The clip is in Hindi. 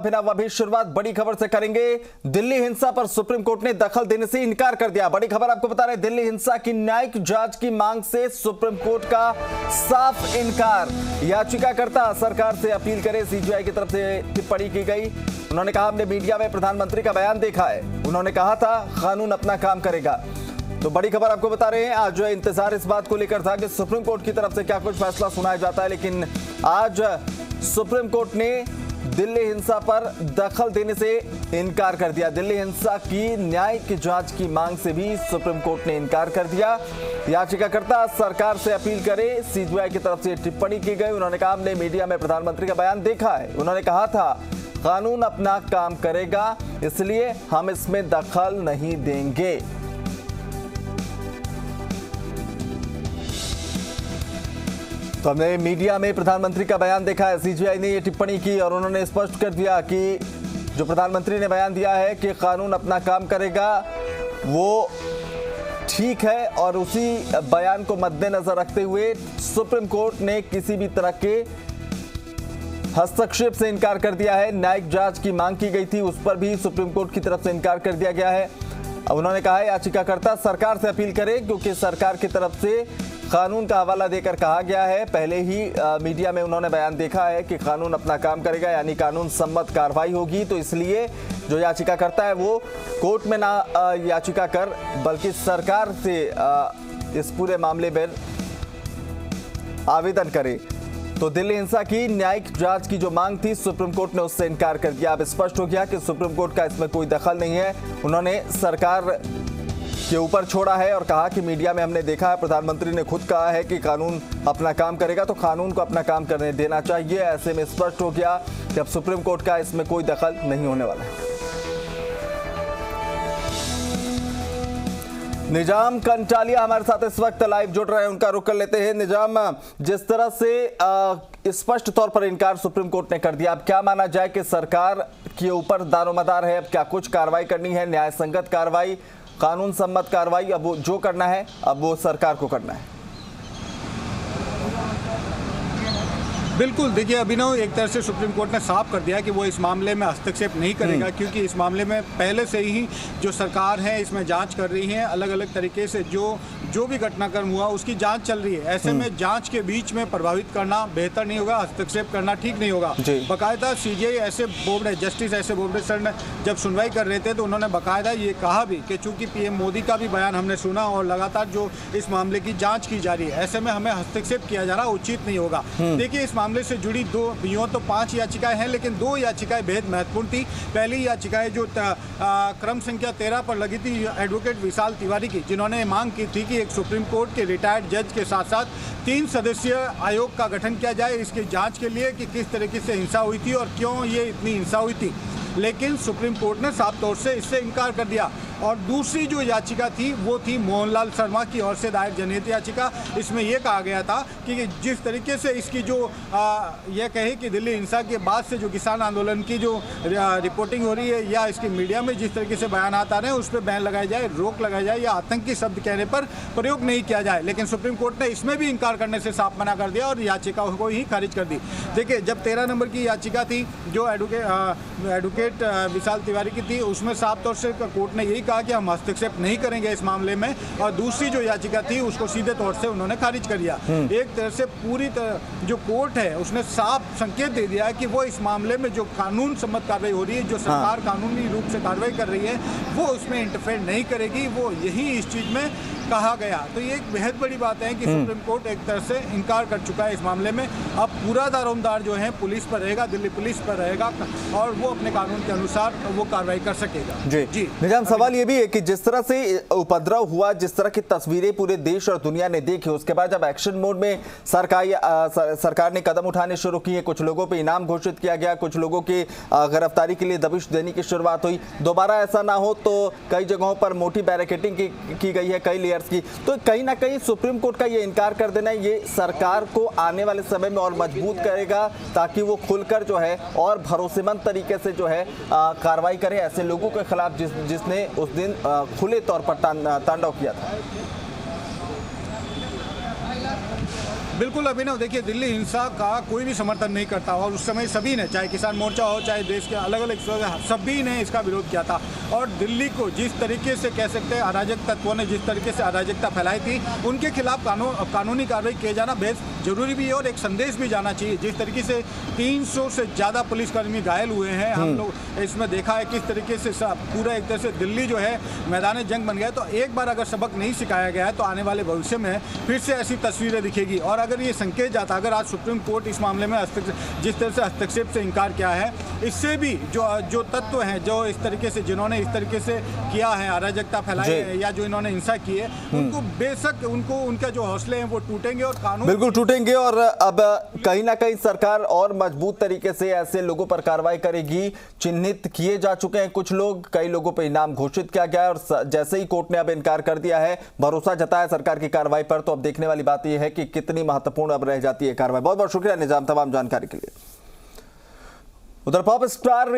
अभिनव अभी शुरुआत बड़ी खबर से करेंगे। दिल्ली हिंसा पर सुप्रीम कोर्ट ने दखल देने से इनकार कर दिया। बड़ी खबर आपको बता रहे, दिल्ली हिंसा की न्यायिक जांच की मांग से सुप्रीम कोर्ट का साफ इनकार। याचिकाकर्ता सरकार से अपील करे, सीजीआई की तरफ से टिप्पणी की गई। उन्होंने कहा, हमने मीडिया में प्रधानमंत्री का बयान देखा है, उन्होंने कहा था कानून अपना काम करेगा। तो बड़ी खबर आपको बता रहे हैं, आज जो इंतजार इस बात को लेकर था कि सुप्रीम कोर्ट की तरफ से क्या कुछ फैसला सुनाया जाता है, लेकिन आज सुप्रीम कोर्ट ने दिल्ली हिंसा पर दखल देने से इनकार कर दिया। दिल्ली हिंसा की न्यायिक जांच की मांग से भी सुप्रीम कोर्ट ने इनकार कर दिया। याचिकाकर्ता सरकार से अपील करे, सीजीआई की तरफ से टिप्पणी की गई। उन्होंने कहा, हमने मीडिया में प्रधानमंत्री का बयान देखा है, उन्होंने कहा था कानून अपना काम करेगा, इसलिए हम इसमें दखल नहीं देंगे। तो हमने मीडिया में प्रधानमंत्री का बयान देखा है, सीजीआई ने ये टिप्पणी की और उन्होंने स्पष्ट कर दिया कि जो प्रधानमंत्री ने बयान दिया है कि कानून अपना काम करेगा, वो ठीक है। और उसी बयान को मद्देनजर रखते हुए सुप्रीम कोर्ट ने किसी भी तरह के हस्तक्षेप से इनकार कर दिया है। न्यायिक जांच की मांग की गई थी, उस पर भी सुप्रीम कोर्ट की तरफ से इनकार कर दिया गया है। उन्होंने कहा है, याचिकाकर्ता सरकार से अपील करे, क्योंकि सरकार की तरफ से कानून का हवाला देकर कहा गया है, पहले ही मीडिया में उन्होंने बयान देखा है कि कानून अपना काम करेगा, यानी कानून सम्मत कार्रवाई होगी। तो इसलिए जो याचिकाकर्ता है वो कोर्ट में ना याचिका कर, बल्कि सरकार से इस पूरे मामले में आवेदन करे। तो दिल्ली हिंसा की न्यायिक जांच की जो मांग थी, सुप्रीम कोर्ट ने उससे इनकार कर दिया। अब स्पष्ट हो गया कि सुप्रीम कोर्ट का इसमें कोई दखल नहीं है। उन्होंने सरकार के ऊपर छोड़ा है और कहा कि मीडिया में हमने देखा है, प्रधानमंत्री ने खुद कहा है कि कानून अपना काम करेगा, तो कानून को अपना काम करने देना चाहिए। ऐसे में स्पष्ट हो गया कि अब सुप्रीम कोर्ट का इसमें कोई दखल नहीं होने वाला है। निजाम कंटालिया हमारे साथ इस वक्त लाइव जुड़ रहे हैं, उनका रुख कर लेते हैं। निजाम, जिस तरह से स्पष्ट तौर पर इनकार सुप्रीम कोर्ट ने कर दिया, अब क्या माना जाए कि सरकार के ऊपर दारोमदार है, अब क्या कुछ कार्रवाई करनी है, न्याय संगत कार्रवाई, कानून सम्मत कार्रवाई, अब जो करना है अब वो सरकार को करना है? बिल्कुल, देखिए अभिनव, एक तरह से सुप्रीम कोर्ट ने साफ कर दिया कि वो इस मामले में हस्तक्षेप नहीं करेगा, क्योंकि इस मामले में पहले से ही जो सरकार है इसमें जांच कर रही है। अलग अलग तरीके से जो भी घटनाक्रम हुआ उसकी जांच चल रही है। ऐसे में जांच के बीच में प्रभावित करना बेहतर नहीं होगा, हस्तक्षेप करना ठीक नहीं होगा। बाकायदा सीजीआई ऐसे बोबडे, जस्टिस ऐसे बोबडे सर ने जब सुनवाई कर रहे थे तो उन्होंने बाकायदा ये कहा भी कि चूंकि पीएम मोदी का भी बयान हमने सुना और लगातार जो इस मामले की जाँच की जा रही है, ऐसे में हमें हस्तक्षेप किया जाना उचित नहीं होगा। देखिए, इस मामले से जुड़ी यूँ तो 5 याचिकाएं हैं, लेकिन 2 याचिकाएं बेहद महत्वपूर्ण थी। पहली याचिका जो क्रम संख्या 13 पर लगी थी एडवोकेट विशाल तिवारी की, जिन्होंने मांग की थी कि एक सुप्रीम कोर्ट के रिटायर्ड जज के साथ साथ 3 सदस्यीय आयोग का गठन किया जाए इसकी जांच के लिए कि किस तरीके से हिंसा हुई थी और क्यों ये इतनी हिंसा हुई थी। लेकिन सुप्रीम कोर्ट ने साफ तौर से इससे इनकार कर दिया। और दूसरी जो याचिका थी वो थी मोहनलाल शर्मा की ओर से दायर जनहित याचिका। इसमें यह कहा गया था कि जिस तरीके से इसकी जो यह कहे कि दिल्ली हिंसा के बाद से जो किसान आंदोलन की जो रिपोर्टिंग हो रही है या इसकी मीडिया में जिस तरीके से बयान आता रहे, उस पर बैन लगाया जाए, रोक लगाई जाए या आतंकी शब्द कहने पर प्रयोग नहीं किया जाए। लेकिन सुप्रीम कोर्ट ने इसमें भी इनकार करने से साफ मना कर दिया और याचिका को ही खारिज कर दी। देखिए, जब 13 नंबर की याचिका थी जो एडवोकेट विशाल तिवारी की थी, उसमें साफ तौर से कोर्ट ने यही कहा कि हम हस्तक्षेप नहीं करेंगे इस मामले में, और दूसरी जो याचिका थी उसको सीधे तौर से उन्होंने खारिज कर दिया। एक तरह से पूरी तरह जो कोर्ट है उसने साफ संकेत दे दिया है कि वो इस मामले में जो कानून सम्मत कार्रवाई हो रही है, जो सरकार कानूनी रूप से कार्रवाई कर रही है, वो उसमें इंटरफेयर नहीं करेगी। वो यही इस चीज में कहा गया। तो ये एक बेहद बड़ी बात है कि सुप्रीम कोर्ट एक तरह से इनकार कर चुका है इस मामले में। अब पूरा दारोमदार जो है पुलिस पर रहेगा, दिल्ली पुलिस पर रहेगा और वो अपने कानून के अनुसार वो कार्रवाई कर सकेगा। जी निजाम, सवाल ये भी है कि जिस तरह से उपद्रव हुआ, जिस तरह की तस्वीरें पूरे देश और दुनिया ने देखी, उसके बाद जब एक्शन मोड में सरकार ने कदम उठाने शुरू किए, कुछ लोगों पे इनाम घोषित किया गया, कुछ लोगों की गिरफ्तारी के लिए दबिश देने की शुरुआत हुई। दोबारा ऐसा ना हो तो कई जगहों पर मोटी बैरिकेडिंग की गई है, कई लेयर्स की। तो कहीं ना कहीं सुप्रीम कोर्ट का ये इनकार कर देना ये सरकार को आने वाले समय में और मजबूत करेगा, ताकि वो खुलकर जो है और भरोसेमंद तरीके से जो है कार्रवाई करे ऐसे लोगों के खिलाफ जिसने उस दिन खुले तौर पर तांडव किया था। बिल्कुल अभिनव, देखिए दिल्ली हिंसा का कोई भी समर्थन नहीं करता और उस समय सभी ने, चाहे किसान मोर्चा हो चाहे देश के अलग अलग सभी ने इसका विरोध किया था। और दिल्ली को जिस तरीके से कह सकते हैं अराजक तत्वों ने जिस तरीके से अराजकता फैलाई थी, उनके खिलाफ कानूनी कार्रवाई किए जाना बेहद जरूरी भी है और एक संदेश भी जाना चाहिए। जिस तरीके से 300 से ज़्यादा पुलिसकर्मी घायल हुए हैं, हम लोग इसमें देखा है किस तरीके से पूरा एक तरह से दिल्ली जो है मैदान जंग बन गया। तो एक बार अगर सबक नहीं सिखाया गया है तो आने वाले भविष्य में फिर से ऐसी तस्वीरें दिखेगी। और अगर ये संकेत जाता, अगर आज सुप्रीम कोर्ट इस मामले में जिस तरह से हस्तक्षेप से इनकार किया है, इससे भी जो तत्व हैं जो इस तरीके से जिन्होंने इस तरीके से किया है, अराजकता फैलाई है या जो इन्होंने हिंसा की है, उनको बेशक उनका जो हौसले हैं वो टूटेंगे और कानून बिल्कुल टूटेंगे। और अब कहीं ना कहीं सरकार और मजबूत तरीके से ऐसे लोगों पर कार्रवाई करेगी। चिन्हित किए जा चुके हैं कुछ लोग, कई लोगों पर इनाम घोषित किया गया है और जैसे ही कोर्ट ने अब इनकार कर दिया है, भरोसा जताया सरकार की कार्रवाई पर, तो अब देखने वाली बात यह है कि कितनी महत्वपूर्ण अब रह जाती है कार्रवाई। बहुत बहुत शुक्रिया निजाम तमाम जानकारी के लिए। उधर पॉप स्टार